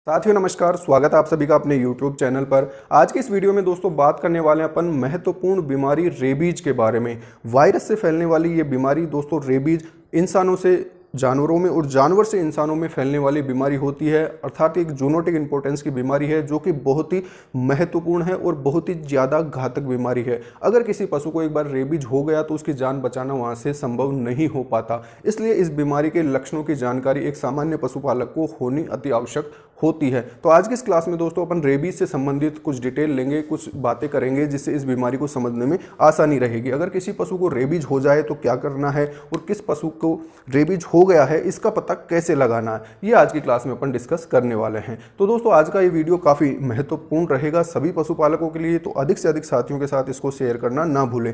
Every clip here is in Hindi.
साथियों नमस्कार, स्वागत है आप सभी का अपने YouTube चैनल पर। आज की इस वीडियो में दोस्तों बात करने वाले हैं अपन महत्वपूर्ण बीमारी रेबीज के बारे में। वायरस से फैलने वाली ये बीमारी दोस्तों रेबीज इंसानों से जानवरों में और जानवर से इंसानों में फैलने वाली बीमारी होती है, अर्थात एक जूनोटिक इंपॉर्टेंस की बीमारी है जो कि बहुत ही महत्वपूर्ण है और बहुत ही ज़्यादा घातक बीमारी है। अगर किसी पशु को एक बार रेबीज हो गया तो उसकी जान बचाना वहाँ से संभव नहीं हो पाता। इसलिए इस बीमारी के लक्षणों की जानकारी एक सामान्य पशुपालक को होनी अति आवश्यक होती है। तो आज की इस क्लास में दोस्तों अपन रेबीज से संबंधित कुछ डिटेल लेंगे, कुछ बातें करेंगे जिससे इस बीमारी को समझने में आसानी रहेगी। अगर किसी पशु को रेबीज हो जाए तो क्या करना है और किस पशु को रेबीज हो गया है इसका पता कैसे लगाना है, ये आज की क्लास में अपन डिस्कस करने वाले हैं। तो दोस्तों आज का ये वीडियो काफ़ी महत्वपूर्ण रहेगा सभी पशुपालकों के लिए, तो अधिक से अधिक साथियों के साथ इसको शेयर करना ना भूलें।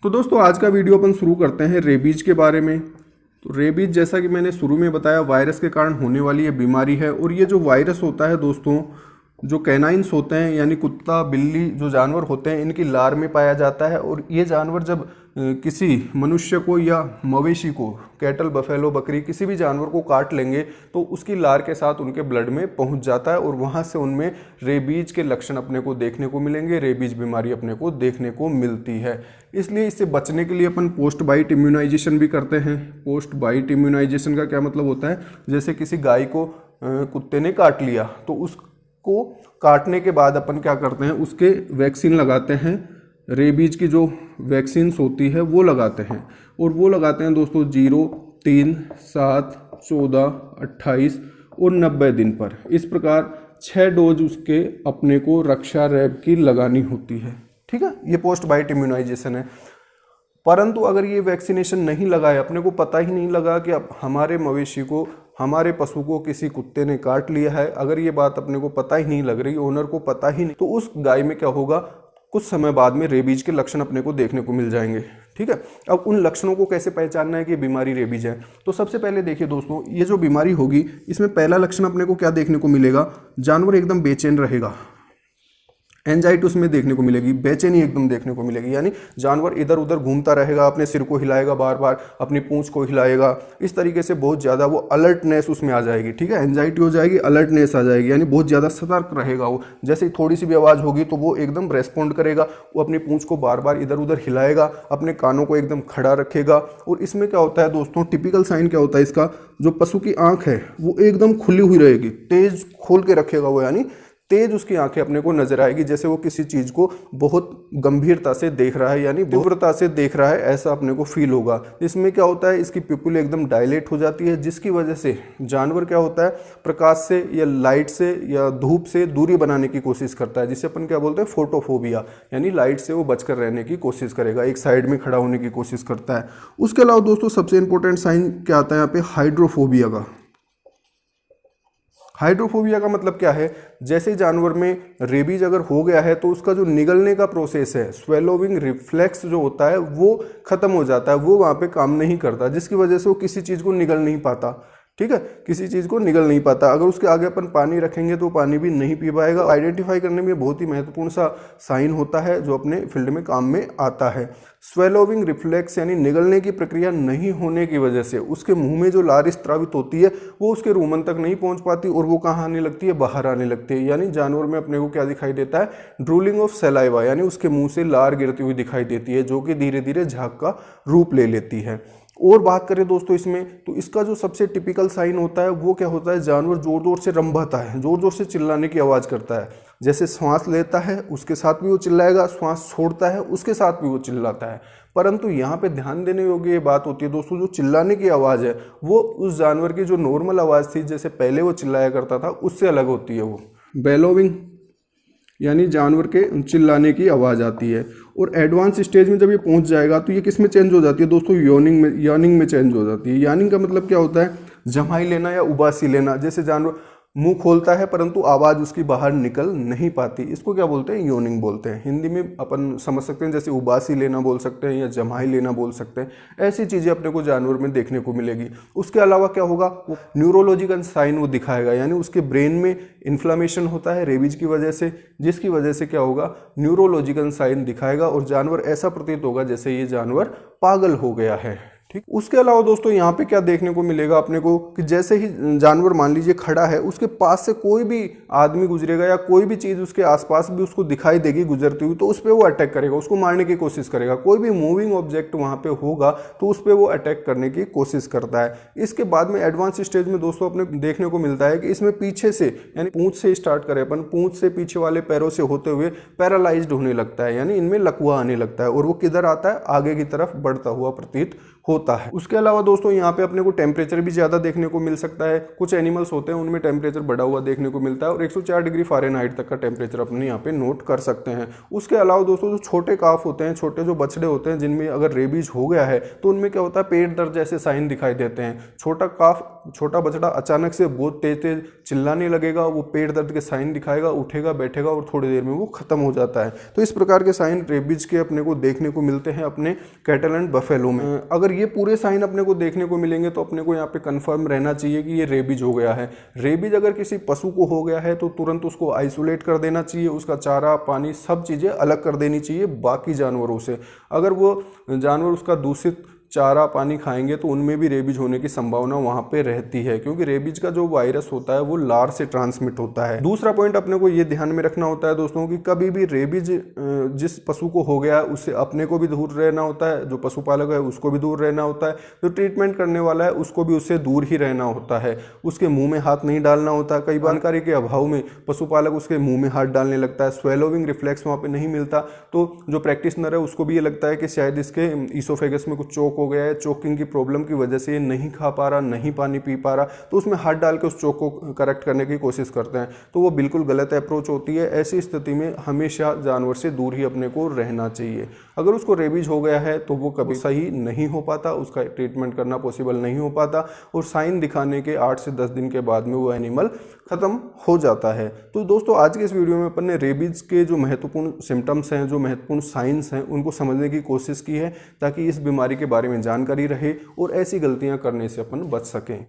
तो दोस्तों आज का वीडियो अपन शुरू करते हैं रेबीज के बारे में। तो रेबीज जैसा कि मैंने शुरू में बताया वायरस के कारण होने वाली ये बीमारी है, और ये जो वायरस होता है दोस्तों, जो कैनाइन्स होते हैं यानी कुत्ता बिल्ली जो जानवर होते हैं इनकी लार में पाया जाता है। और ये जानवर जब किसी मनुष्य को या मवेशी को, कैटल बफेलो बकरी किसी भी जानवर को काट लेंगे तो उसकी लार के साथ उनके ब्लड में पहुंच जाता है और वहां से उनमें रेबीज के लक्षण अपने को देखने को मिलेंगे, रेबीज बीमारी अपने को देखने को मिलती है। इसलिए इससे बचने के लिए अपन पोस्ट बाइट इम्यूनाइजेशन भी करते हैं। पोस्ट बाइट इम्यूनाइजेशन का क्या मतलब होता है, जैसे किसी गाय को कुत्ते ने काट लिया तो उसको काटने के बाद अपन क्या करते हैं, उसके वैक्सीन लगाते हैं। रेबीज की जो वैक्सीन्स होती है वो लगाते हैं, और वो लगाते हैं दोस्तों 0, 3, 7, 14, 28 और 90 दिन पर। इस प्रकार 6 डोज उसके अपने को रक्षा रैब की लगानी होती है। ठीक है, ये पोस्ट बाइट इम्यूनाइजेशन है। परंतु अगर ये वैक्सीनेशन नहीं लगाए, अपने को पता ही नहीं लगा कि अब हमारे मवेशी को, हमारे पशु को किसी कुत्ते ने काट लिया है, अगर ये बात अपने को पता ही नहीं लग रही, ओनर को पता ही नहीं, तो उस गाय में क्या होगा, कुछ समय बाद में रेबीज के लक्षण अपने को देखने को मिल जाएंगे। ठीक है, अब उन लक्षणों को कैसे पहचानना है कि बीमारी रेबीज है। तो सबसे पहले देखिए दोस्तों, ये जो बीमारी होगी इसमें पहला लक्षण अपने को क्या देखने को मिलेगा, जानवर एकदम बेचैन रहेगा। एंजाइटी उसमें देखने को मिलेगी, बेचैनी एकदम देखने को मिलेगी, यानी जानवर इधर उधर घूमता रहेगा, अपने सिर को हिलाएगा, बार बार अपनी पूंछ को हिलाएगा। इस तरीके से बहुत ज़्यादा वो अलर्टनेस उसमें आ जाएगी। ठीक है, एंजाइटी हो जाएगी, अलर्टनेस आ जाएगी, यानी बहुत ज़्यादा सतर्क रहेगा वो। जैसे थोड़ी सी भी आवाज़ होगी तो वो एकदम रेस्पॉन्ड करेगा, वो अपनी पूंछ को बार बार इधर उधर हिलाएगा, अपने कानों को एकदम खड़ा रखेगा। और इसमें क्या होता है दोस्तों, टिपिकल साइन क्या होता है इसका, जो पशु की आँख है वो एकदम खुली हुई रहेगी, तेज खोल के रखेगा वो, यानी तेज उसकी आंखें अपने को नजर आएगी, जैसे वो किसी चीज को बहुत गंभीरता से देख रहा है, यानी तीव्रता से देख रहा है, ऐसा अपने को फील होगा। इसमें क्या होता है, इसकी पिपुल एकदम डायलेट हो जाती है, जिसकी वजह से जानवर क्या होता है, प्रकाश से या लाइट से या धूप से दूरी बनाने की कोशिश करता है, जिसे अपन क्या बोलते हैं, फोटोफोबिया, यानी लाइट से वो बचकर रहने की कोशिश करेगा, एक साइड में खड़ा होने की कोशिश करता है। उसके अलावा दोस्तों सबसे इंपॉर्टेंट साइन क्या आता है यहाँ पे, हाइड्रोफोबिया का। हाइड्रोफोबिया का मतलब क्या है, जैसे जानवर में रेबीज अगर हो गया है तो उसका जो निगलने का प्रोसेस है, स्वेलोविंग रिफ्लेक्स जो होता है वो खत्म हो जाता है, वो वहाँ पे काम नहीं करता, जिसकी वजह से वो किसी चीज़ को निगल नहीं पाता। ठीक है, किसी चीज़ को निगल नहीं पाता। अगर उसके आगे अपन पानी रखेंगे तो पानी भी नहीं पी पाएगा। आइडेंटिफाई करने में बहुत ही महत्वपूर्ण सा साइन होता है जो अपने फील्ड में काम में आता है। स्वेलोविंग रिफ्लेक्स यानी निगलने की प्रक्रिया नहीं होने की वजह से उसके मुंह में जो लार स्त्रावित होती है वो उसके रूमन तक नहीं पहुंच पाती, और वो कहाँ आने लगती है, बाहर आने लगती है। यानी जानवर में अपने को क्या दिखाई देता है, ड्रूलिंग ऑफ सलाइवा, यानी उसके मुंह से लार गिरती हुई दिखाई देती है, जो कि धीरे धीरे झाग का रूप ले लेती है। और बात करें दोस्तों इसमें, तो इसका जो सबसे टिपिकल साइन होता है वो क्या होता है, जानवर जोर जोर से रंभाता है, जोर जोर से चिल्लाने की आवाज़ करता है। जैसे श्वास लेता है उसके साथ भी वो चिल्लाएगा, श्वास छोड़ता है उसके साथ भी वो चिल्लाता है। परंतु यहाँ पे ध्यान देने योग्य ये बात होती है दोस्तों, जो चिल्लाने की आवाज़ है वो उस जानवर की जो नॉर्मल आवाज़ थी, जैसे पहले वो चिल्लाया करता था, उससे अलग होती है। वो बेलोविंग यानी जानवर के चिल्लाने की आवाज़ आती है। और एडवांस स्टेज में जब ये पहुंच जाएगा तो ये किस में चेंज हो जाती है दोस्तों, यार्निंग में चेंज हो जाती है। यार्निंग का मतलब क्या होता है, जमाई लेना या उबासी लेना। जैसे जानवर मुंह खोलता है परंतु आवाज़ उसकी बाहर निकल नहीं पाती। इसको क्या बोलते हैं? योनिंग बोलते हैं। हिंदी में अपन समझ सकते हैं, जैसे उबासी लेना बोल सकते हैं या जमाई लेना बोल सकते हैं। ऐसी चीज़ें अपने को जानवर में देखने को मिलेगी। उसके अलावा क्या होगा, वो न्यूरोलॉजिकल साइन वो दिखाएगा, यानी उसके ब्रेन में इन्फ्लामेशन होता है रेबीज की वजह से, जिसकी वजह से क्या होगा, न्यूरोलॉजिकल साइन दिखाएगा और जानवर ऐसा प्रतीत होगा जैसे ये जानवर पागल हो गया है। ठीक। उसके अलावा दोस्तों यहाँ पे क्या देखने को मिलेगा अपने को कि जैसे ही जानवर मान लीजिए खड़ा है, उसके पास से कोई भी आदमी गुजरेगा या कोई भी चीज़ उसके आसपास भी उसको दिखाई देगी गुजरती हुई, तो उस पर वो अटैक करेगा, उसको मारने की कोशिश करेगा। कोई भी मूविंग ऑब्जेक्ट वहाँ पे होगा तो उस पर वो अटैक करने की कोशिश करता है। इसके बाद में एडवांस स्टेज में दोस्तों अपने देखने को मिलता है कि इसमें पीछे से, यानी पूंछ से स्टार्ट करें अपन, पूंछ से पीछे वाले पैरों से होते हुए पैरालाइज्ड होने लगता है, यानी इनमें लकवा आने लगता है और वो किधर आता है, आगे की तरफ बढ़ता हुआ प्रतीत होता है। उसके अलावा दोस्तों यहाँ पे अपने को टेम्परेचर भी ज़्यादा देखने को मिल सकता है। कुछ एनिमल्स होते हैं उनमें टेम्परेचर बढ़ा हुआ देखने को मिलता है और 104 डिग्री फ़ारेनहाइट तक का टेम्परेचर अपने यहाँ पे नोट कर सकते हैं। उसके अलावा दोस्तों जो छोटे काफ होते हैं, छोटे जो बछड़े होते हैं, जिनमें अगर रेबीज हो गया है तो उनमें क्या होता है, पेट दर्द जैसे साइन दिखाई देते हैं। छोटा काफ, छोटा बछड़ा अचानक से बहुत तेज तेज चिल्लाने लगेगा, वो पेट दर्द के साइन दिखाएगा, उठेगा बैठेगा और थोड़ी देर में वो खत्म हो जाता है। तो इस प्रकार के साइन रेबीज के अपने को देखने को मिलते हैं अपने कैटल एंड बफेलो में। अगर ये पूरे साइन अपने को देखने को मिलेंगे तो अपने को यहाँ पे कंफर्म रहना चाहिए कि ये रेबीज हो गया है। रेबीज अगर किसी पशु को हो गया है तो तुरंत उसको आइसोलेट कर देना चाहिए, उसका चारा पानी सब चीज़ें अलग कर देनी चाहिए बाकी जानवरों से। अगर वो जानवर उसका दूषित चारा पानी खाएंगे तो उनमें भी रेबीज होने की संभावना वहाँ पे रहती है, क्योंकि रेबीज का जो वायरस होता है वो लार से ट्रांसमिट होता है। दूसरा पॉइंट अपने को ये ध्यान में रखना होता है दोस्तों कि कभी भी रेबीज जिस पशु को हो गया है उससे अपने को भी दूर रहना होता है, जो पशुपालक है उसको भी दूर रहना होता है, जो ट्रीटमेंट करने वाला है उसको भी उससे दूर ही रहना होता है। उसके मुँह में हाथ नहीं डालना होता। कई जानकारी के अभाव में पशुपालक उसके मुँह में हाथ डालने लगता है, स्वेलोविंग रिफ्लेक्स वहाँ पर नहीं मिलता, तो जो प्रैक्टिसनर है उसको भी ये लगता है कि शायद इसके ईसोफेगस में कुछ चोक हो गया है, चोकिंग की प्रॉब्लम की वजह से ये नहीं खा पा रहा, नहीं पानी पी पा रहा, तो उसमें हाथ डाल के उस चोक को करेक्ट करने की कोशिश करते हैं, तो वो बिल्कुल गलत अप्रोच होती है। ऐसी स्थिति में हमेशा जानवर से दूर ही अपने को रहना चाहिए। अगर उसको रेबीज हो गया है तो वो कभी सही नहीं हो पाता, उसका ट्रीटमेंट करना पॉसिबल नहीं हो पाता और साइन दिखाने के 8 से 10 दिन के बाद में वो एनिमल खत्म हो जाता है। तो दोस्तों आज के इस वीडियो में अपन ने रेबीज के जो महत्वपूर्ण सिम्टम्स हैं, जो महत्वपूर्ण साइंस हैं, उनको समझने की कोशिश की है ताकि इस बीमारी के बारे में जानकारी रहे और ऐसी गलतियां करने से अपन बच सकें।